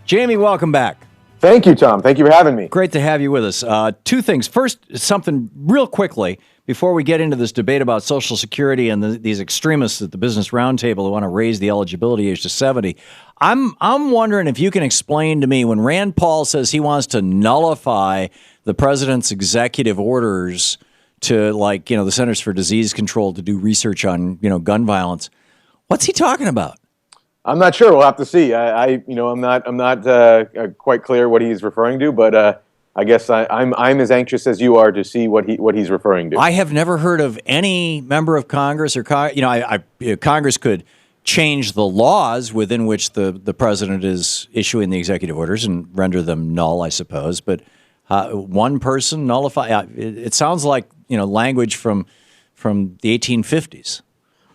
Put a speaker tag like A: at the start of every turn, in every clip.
A: Jamie, welcome back.
B: Thank you, Tom. Thank you for having me.
A: Great to have you with us. Two things. First, something real quickly before we get into this debate about Social Security and these extremists at the Business Roundtable who want to raise the eligibility age to 70. I'm wondering if you can explain to me when Rand Paul says he wants to nullify the president's executive orders to, like, the Centers for Disease Control to do research on, gun violence. What's he talking about?
B: I'm not sure. We'll have to see. I'm not quite clear what he's referring to, but I guess I'm as anxious as you are to see what he's referring to.
A: I have never heard of any member of Congress or Congress could change the laws within which the president is issuing the executive orders and render them null, I suppose. But one person nullify it sounds like language from the 1850s.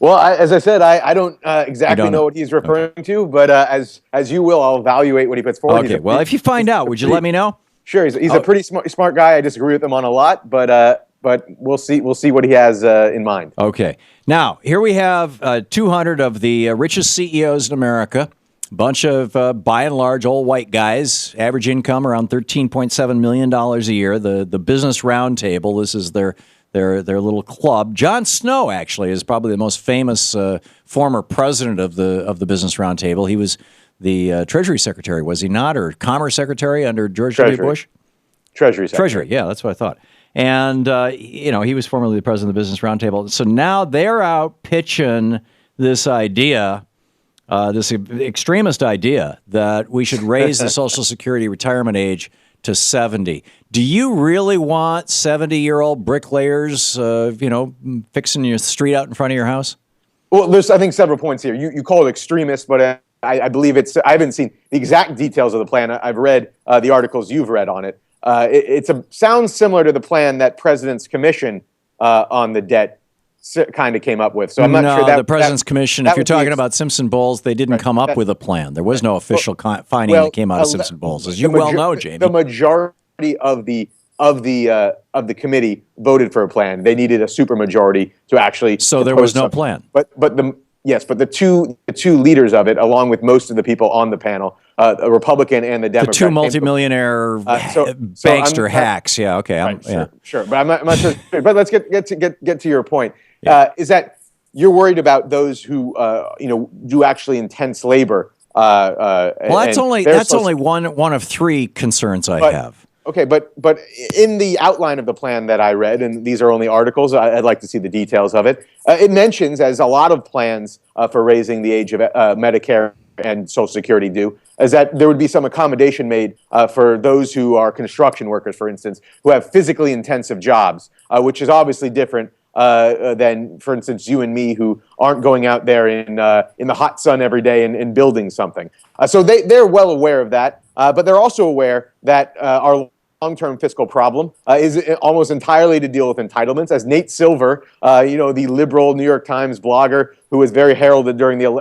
B: Well, as I said, I don't exactly know what he's referring to, but as you will, I'll evaluate what he puts forward.
A: Okay. Well, if you find out, would you let me know?
B: Sure. He's a pretty smart guy. I disagree with him on a lot, but we'll see what he has in mind.
A: Okay. Now, here we have 200 of the richest CEOs in America, a bunch of, by and large, old white guys, average income around $13.7 million a year. The Business Roundtable, this is their little club. John Snow, actually, is probably the most famous former president of the Business Roundtable. He was the Treasury Secretary, was he not, or Commerce Secretary under George W. Bush?
B: Treasury Secretary.
A: Treasury, yeah, that's what I thought. And, he was formerly the president of the Business Roundtable. So now they're out pitching this idea, this extremist idea, that we should raise the Social Security retirement age to 70. Do you really want 70-year-old bricklayers, fixing your street out in front of your house?
B: Well, there's, I think, several points here. You call it extremist, but I believe I haven't seen the exact details of the plan. I've read the articles you've read on it. It sounds similar to the plan that President's Commission on the debt kind of came up with. So I'm not sure that
A: the President's Commission, if you're talking about Simpson Bowles, they didn't come up with a plan. There was no official finding that came out of Simpson Bowles, as you well know, Jamie.
B: The majority of the committee voted for a plan. They needed a supermajority to actually.
A: So there was no plan.
B: But the two leaders of it, along with most of the people on the panel, a Republican and the Democrat,
A: the two multimillionaire bankster hacks. Yeah, okay,
B: right, sure. But I'm not sure. But let's get to your point. Yeah. Is that you're worried about those who do actually intense labor?
A: Well, that's only one of three concerns I have.
B: Okay, but in the outline of the plan that I read, and these are only articles, I'd like to see the details of it. It mentions, as a lot of plans for raising the age of Medicare and Social Security do, is that there would be some accommodation made for those who are construction workers, for instance, who have physically intensive jobs, which is obviously different than, for instance, you and me, who aren't going out there in the hot sun every day and building something. So they're well aware of that, but they're also aware that our long-term fiscal problem is almost entirely to deal with entitlements. As Nate Silver, the liberal New York Times blogger who was very heralded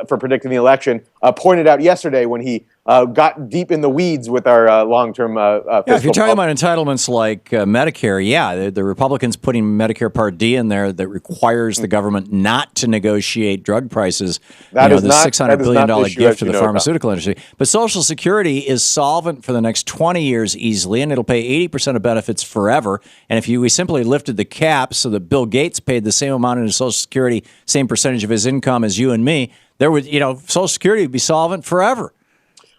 B: for predicting the election, pointed out yesterday when he got deep in the weeds with our long-term fiscal
A: if you're talking about entitlements like Medicare, the Republicans putting Medicare Part D in there that requires the government not to negotiate drug prices, the $600 billion gift to the pharmaceutical industry. But Social Security is solvent for the next 20 years easily, and it'll pay 80% of benefits forever. And if we simply lifted the cap so that Bill Gates paid the same amount into Social Security, same percentage of his income as you and me, there would, Social Security would be solvent forever.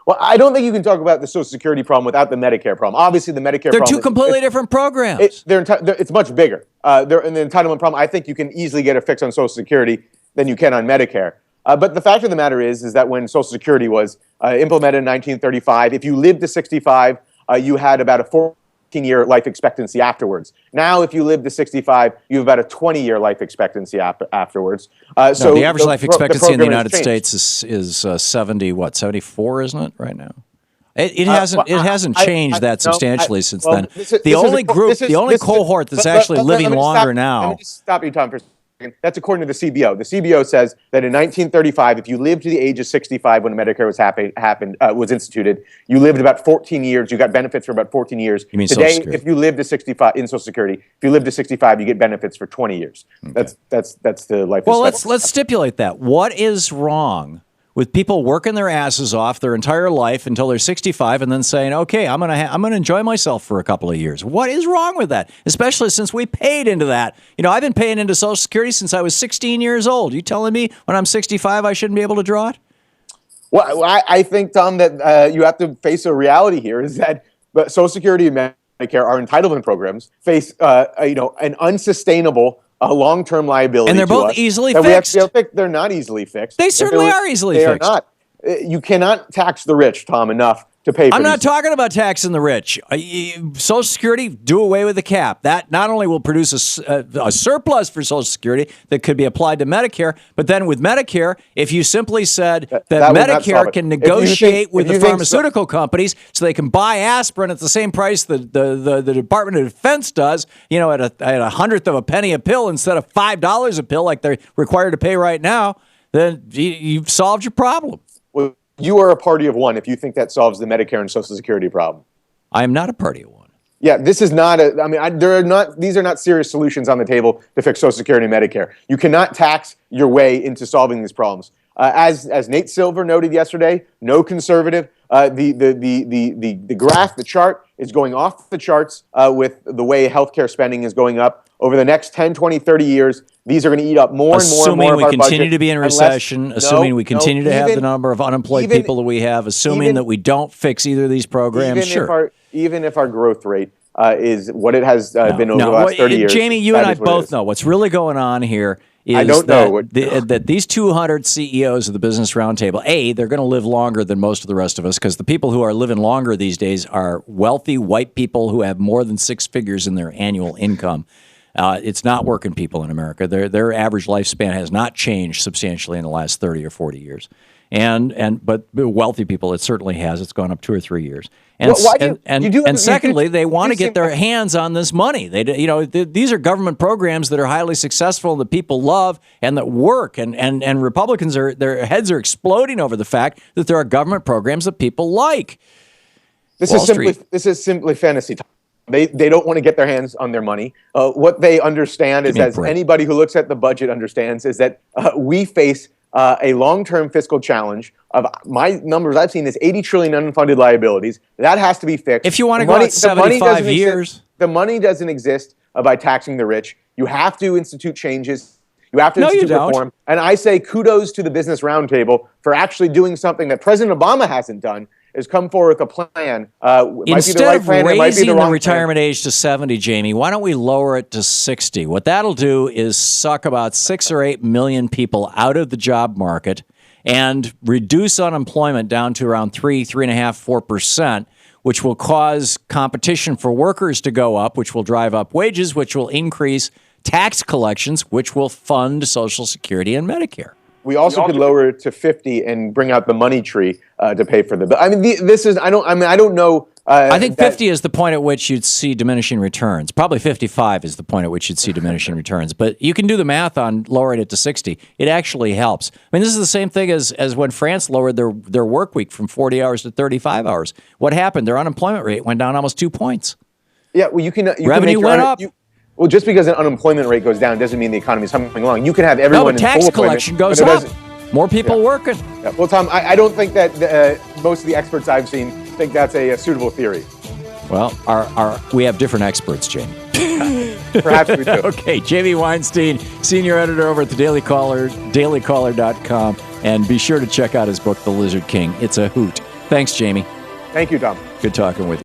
B: Well, I don't think you can talk about the Social Security problem without the Medicare problem. Obviously, the Medicare problem...
A: They're two completely different programs.
B: It's much bigger. In the entitlement problem, I think you can easily get a fix on Social Security than you can on Medicare. But the fact of the matter is that when Social Security was implemented in 1935, if you lived to 65, you had about a 14-year life expectancy afterwards. Now, if you live to 65, you have about a 20-year life expectancy afterwards. So
A: the average life expectancy in the United States is 74, isn't it, right now? It hasn't changed that substantially since then. The only cohort that's actually living longer now.
B: Let me just stop you, Tom, for a second. That's according to the CBO. The CBO says that in 1935, if you lived to the age of 65 when Medicare was instituted, you lived about 14 years. You got benefits for about 14 years.
A: You mean
B: today, if you live to 65 in Social Security, if you live to 65, you get benefits for 20 years. Okay. That's the life.
A: Well, let's stipulate that. What is wrong with people working their asses off their entire life until they're 65 and then saying, okay, I'm going to enjoy myself for a couple of years. What is wrong with that? Especially since we paid into that. I've been paying into Social Security since I was 16 years old. You telling me when I'm 65 I shouldn't be able to draw it?
B: Well, I think, Tom, that you have to face a reality here is that Social Security and Medicare, our entitlement programs, face an unsustainable long-term liability.
A: And they're both easily fixed.
B: They're not easily fixed.
A: They certainly are easily fixed.
B: They are not. You cannot tax the rich, Tom, enough to pay for
A: I'm not talking about taxing the rich. Social Security, do away with the cap. That not only will produce a surplus for Social Security that could be applied to Medicare, but then with Medicare, if you simply said that Medicare can negotiate with the pharmaceutical companies so they can buy aspirin at the same price the Department of Defense does, at a hundredth of a penny a pill instead of $5 a pill like they're required to pay right now, then you've solved your problem.
B: Well, you are a party of one if you think that solves the Medicare and Social Security problem.
A: I am not a party of one.
B: Yeah, this is not these are not serious solutions on the table to fix Social Security and Medicare. You cannot tax your way into solving these problems. As Nate Silver noted yesterday, no conservative. The graph, the chart is going off the charts with the way healthcare spending is going up. Over the next 10, 20, 30 years, these are going to eat up more and more and more of our budget.
A: Assuming we continue to be in a recession, assuming we continue to have the number of unemployed people that we have, assuming that we don't fix either of these programs,
B: even if our growth rate is what it has been over the last 30 years.
A: Jamie, you and I both know what's really going on here is that these 200 CEOs of the Business Roundtable, they're going to live longer than most of the rest of us because the people who are living longer these days are wealthy white people who have more than six figures in their annual income. It's not working people in America. Their average lifespan has not changed substantially in the last 30 or 40 years. But wealthy people, it certainly has. It's gone up 2 or 3 years. And secondly, they want to get their hands on this money. These are government programs that are highly successful and that people love and that work. And Republicans their heads are exploding over the fact that there are government programs that people like.
B: This is simply fantasy talk. They don't want to get their hands on their money. What they understand is, as anybody who looks at the budget understands, is that we face a long-term fiscal challenge. Of my numbers I've seen is 80 trillion unfunded liabilities. That has to be fixed.
A: If you want to go out 75 years.
B: The money doesn't exist by taxing the rich. You have to institute changes. You have to institute reform. And I say kudos to the Business Roundtable for actually doing something that President Obama hasn't done, is come forward with a plan.
A: Instead of raising the retirement age to 70, Jamie, why don't we lower it to 60? What that'll do is suck about 6 or 8 million people out of the job market and reduce unemployment down to around 3.5%, 4%, which will cause competition for workers to go up, which will drive up wages, which will increase tax collections, which will fund Social Security and Medicare.
B: We also could lower it to 50 and bring out the money tree to pay for the bill. I mean, I don't know.
A: I think 50 is the point at which you'd see diminishing returns. Probably 55 is the point at which you'd see diminishing returns. But you can do the math on lowering it to 60. It actually helps. I mean, this is the same thing as when France lowered their work week from 40 hours to 35 hours. What happened? Their unemployment rate went down almost 2 points.
B: Yeah, well,
A: revenue went up.
B: Well, just because an unemployment rate goes down doesn't mean the economy is humming along. You can have everyone in full employment.
A: Tax collection goes up. More people working.
B: Yeah. Well, Tom, I don't think that most of the experts I've seen think that's a suitable theory.
A: Well, we have different experts, Jamie.
B: Perhaps we do.
A: Okay, Jamie Weinstein, senior editor over at the Daily Caller, dailycaller.com. And be sure to check out his book, The Lizard King. It's a hoot. Thanks, Jamie.
B: Thank you, Tom.
A: Good talking with you.